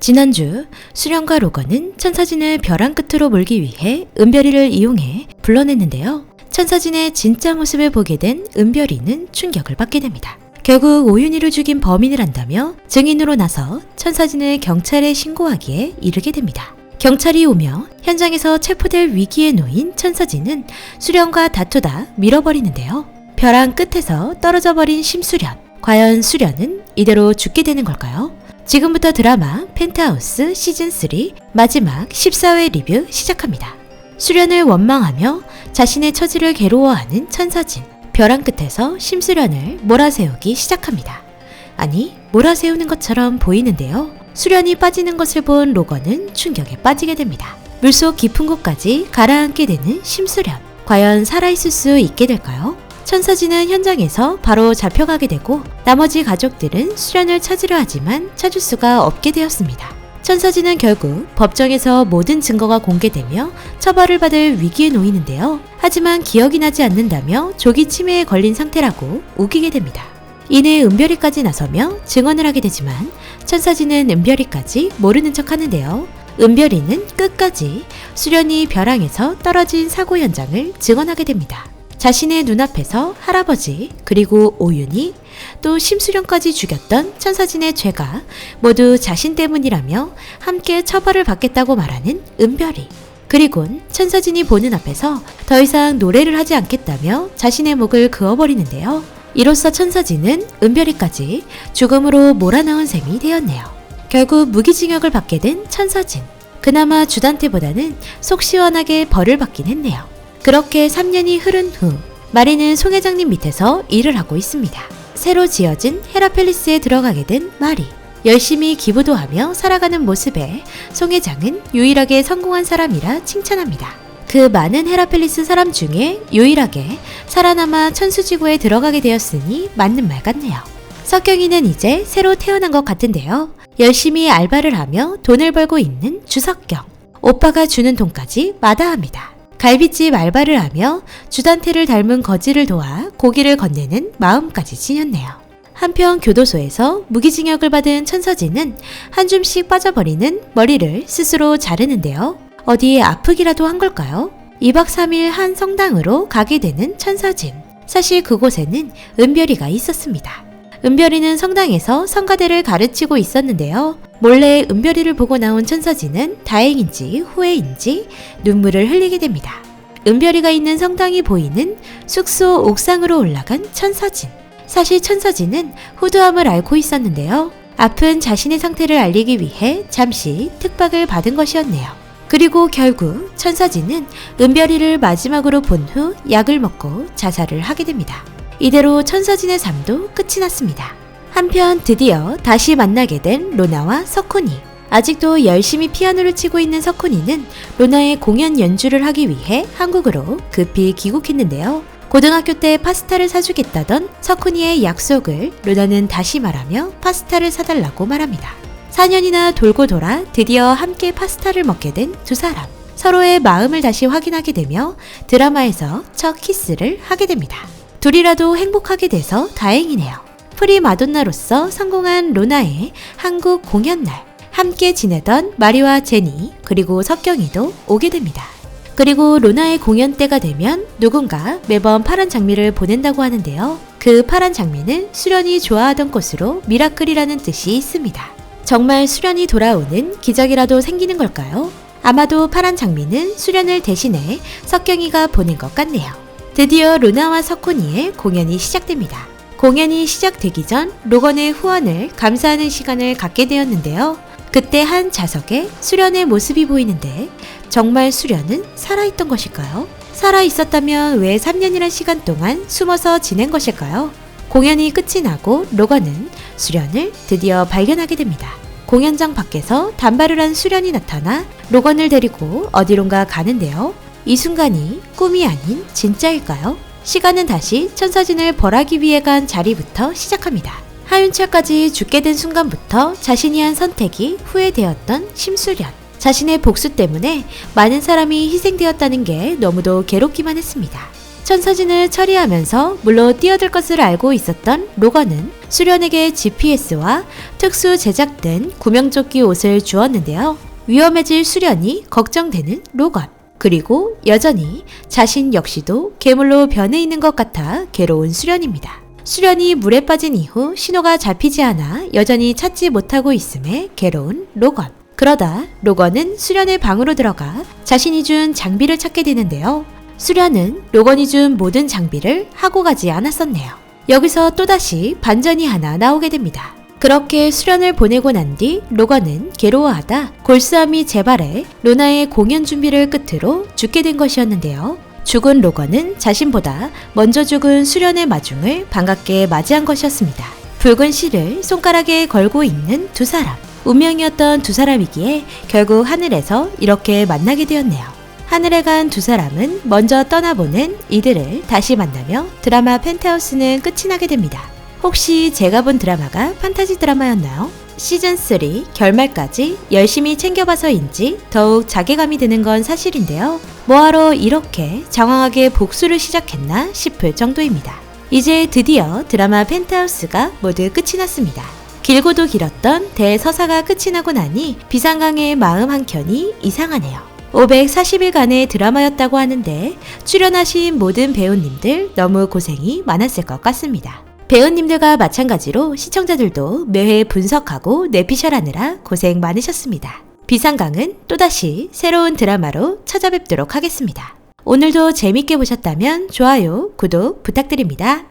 지난주 수련과 로건은 천사진을 벼랑 끝으로 몰기 위해 은별이를 이용해 불러냈는데요. 천사진의 진짜 모습을 보게 된 은별이는 충격을 받게 됩니다. 결국 오윤희를 죽인 범인을 안다며 증인으로 나서 천사진을 경찰에 신고하기에 이르게 됩니다. 경찰이 오며 현장에서 체포될 위기에 놓인 천사진은 수련과 다투다 밀어버리는데요. 벼랑 끝에서 떨어져 버린 심수련. 과연 수련은 이대로 죽게 되는 걸까요? 지금부터 드라마 펜트하우스 시즌3 마지막 14회 리뷰 시작합니다. 수련을 원망하며 자신의 처지를 괴로워하는 천사진. 벼랑 끝에서 심수련을 몰아세우기 시작합니다. 아니, 몰아세우는 것처럼 보이는데요. 수련이 빠지는 것을 본 로건은 충격에 빠지게 됩니다. 물속 깊은 곳까지 가라앉게 되는 심수련. 과연 살아있을 수 있게 될까요? 천사진은 현장에서 바로 잡혀가게 되고 나머지 가족들은 수련을 찾으려 하지만 찾을 수가 없게 되었습니다. 천사진은 결국 법정에서 모든 증거가 공개되며 처벌을 받을 위기에 놓이는데요. 하지만 기억이 나지 않는다며 조기 치매에 걸린 상태라고 우기게 됩니다. 이내 은별이까지 나서며 증언을 하게 되지만 천사진은 은별이까지 모르는 척 하는데요. 은별이는 끝까지 수련이 벼랑에서 떨어진 사고 현장을 증언하게 됩니다. 자신의 눈앞에서 할아버지 그리고 오윤희 또 심수련까지 죽였던 천사진의 죄가 모두 자신 때문이라며 함께 처벌을 받겠다고 말하는 은별이. 그리곤 천사진이 보는 앞에서 더 이상 노래를 하지 않겠다며 자신의 목을 그어버리는데요. 이로써 천사진은 은별이까지 죽음으로 몰아넣은 셈이 되었네요. 결국 무기징역을 받게 된 천사진. 그나마 주단태보다는 속 시원하게 벌을 받긴 했네요. 그렇게 3년이 흐른 후 마리는 송 회장님 밑에서 일을 하고 있습니다. 새로 지어진 헤라펠리스에 들어가게 된 마리. 열심히 기부도 하며 살아가는 모습에 송 회장은 유일하게 성공한 사람이라 칭찬합니다. 그 많은 헤라펠리스 사람 중에 유일하게 살아남아 천수지구에 들어가게 되었으니 맞는 말 같네요. 석경이는 이제 새로 태어난 것 같은데요. 열심히 알바를 하며 돈을 벌고 있는 주석경. 오빠가 주는 돈까지 마다합니다. 갈비집 알바를 하며 주단태를 닮은 거지를 도와 고기를 건네는 마음까지 지녔네요. 한편 교도소에서 무기징역을 받은 천사진은 한 줌씩 빠져버리는 머리를 스스로 자르는데요. 어디에 아프기라도 한 걸까요? 2박 3일 한 성당으로 가게 되는 천사진. 사실 그곳에는 은별이가 있었습니다. 은별이는 성당에서 성가대를 가르치고 있었는데요. 몰래 은별이를 보고 나온 천사진은 다행인지 후회인지 눈물을 흘리게 됩니다. 은별이가 있는 성당이 보이는 숙소 옥상으로 올라간 천사진. 사실 천사진은 후두함을 앓고 있었는데요. 아픈 자신의 상태를 알리기 위해 잠시 특박을 받은 것이었네요. 그리고 결국 천사진은 은별이를 마지막으로 본 후 약을 먹고 자살을 하게 됩니다. 이대로 천사진의 삶도 끝이 났습니다. 한편 드디어 다시 만나게 된 로나와 석훈이. 아직도 열심히 피아노를 치고 있는 석훈이는 로나의 공연 연주를 하기 위해 한국으로 급히 귀국했는데요. 고등학교 때 파스타를 사주겠다던 석훈이의 약속을 로나는 다시 말하며 파스타를 사달라고 말합니다. 4년이나 돌고 돌아 드디어 함께 파스타를 먹게 된 두 사람. 서로의 마음을 다시 확인하게 되며 드라마에서 첫 키스를 하게 됩니다. 둘이라도 행복하게 돼서 다행이네요. 프리마돈나로서 성공한 로나의 한국 공연날. 함께 지내던 마리와 제니 그리고 석경이도 오게 됩니다. 그리고 로나의 공연 때가 되면 누군가 매번 파란 장미를 보낸다고 하는데요. 그 파란 장미는 수련이 좋아하던 꽃으로 미라클이라는 뜻이 있습니다. 정말 수련이 돌아오는 기적이라도 생기는 걸까요? 아마도 파란 장미는 수련을 대신해 석경이가 보낸 것 같네요. 드디어 로나와 석훈이의 공연이 시작됩니다. 공연이 시작되기 전 로건의 후원을 감사하는 시간을 갖게 되었는데요. 그때 한 자석에 수련의 모습이 보이는데 정말 수련은 살아있던 것일까요? 살아있었다면 왜 3년이란 시간 동안 숨어서 지낸 것일까요? 공연이 끝이 나고 로건은 수련을 드디어 발견하게 됩니다. 공연장 밖에서 단발을 한 수련이 나타나 로건을 데리고 어디론가 가는데요. 이 순간이 꿈이 아닌 진짜일까요? 시간은 다시 천사진을 벌하기 위해 간 자리부터 시작합니다. 하윤철까지 죽게 된 순간부터 자신이 한 선택이 후회되었던 심수련. 자신의 복수 때문에 많은 사람이 희생되었다는 게 너무도 괴롭기만 했습니다. 천사진을 처리하면서 물로 뛰어들 것을 알고 있었던 로건은 수련에게 GPS와 특수 제작된 구명조끼 옷을 주었는데요. 위험해질 수련이 걱정되는 로건. 그리고 여전히 자신 역시도 괴물로 변해 있는 것 같아 괴로운 수련입니다. 수련이 물에 빠진 이후 신호가 잡히지 않아 여전히 찾지 못하고 있음에 괴로운 로건. 그러다 로건은 수련의 방으로 들어가 자신이 준 장비를 찾게 되는데요. 수련은 로건이 준 모든 장비를 하고 가지 않았었네요. 여기서 또다시 반전이 하나 나오게 됩니다. 그렇게 수련을 보내고 난 뒤 로건은 괴로워하다 골스암이 재발해 로나의 공연 준비를 끝으로 죽게 된 것이었는데요. 죽은 로건은 자신보다 먼저 죽은 수련의 마중을 반갑게 맞이한 것이었습니다. 붉은 실을 손가락에 걸고 있는 두 사람. 운명이었던 두 사람이기에 결국 하늘에서 이렇게 만나게 되었네요. 하늘에 간 두 사람은 먼저 떠나보낸 이들을 다시 만나며 드라마 펜트하우스는 끝이 나게 됩니다. 혹시 제가 본 드라마가 판타지 드라마였나요? 시즌3 결말까지 열심히 챙겨봐서인지 더욱 자괴감이 드는 건 사실인데요. 뭐하러 이렇게 장황하게 복수를 시작했나 싶을 정도입니다. 이제 드디어 드라마 펜트하우스가 모두 끝이 났습니다. 길고도 길었던 대서사가 끝이 나고 나니 비상강의 마음 한켠이 이상하네요. 540일간의 드라마였다고 하는데 출연하신 모든 배우님들 너무 고생이 많았을 것 같습니다. 배우님들과 마찬가지로 시청자들도 매회 분석하고 내피셜하느라 고생 많으셨습니다. 비상강은 또다시 새로운 드라마로 찾아뵙도록 하겠습니다. 오늘도 재밌게 보셨다면 좋아요, 구독 부탁드립니다.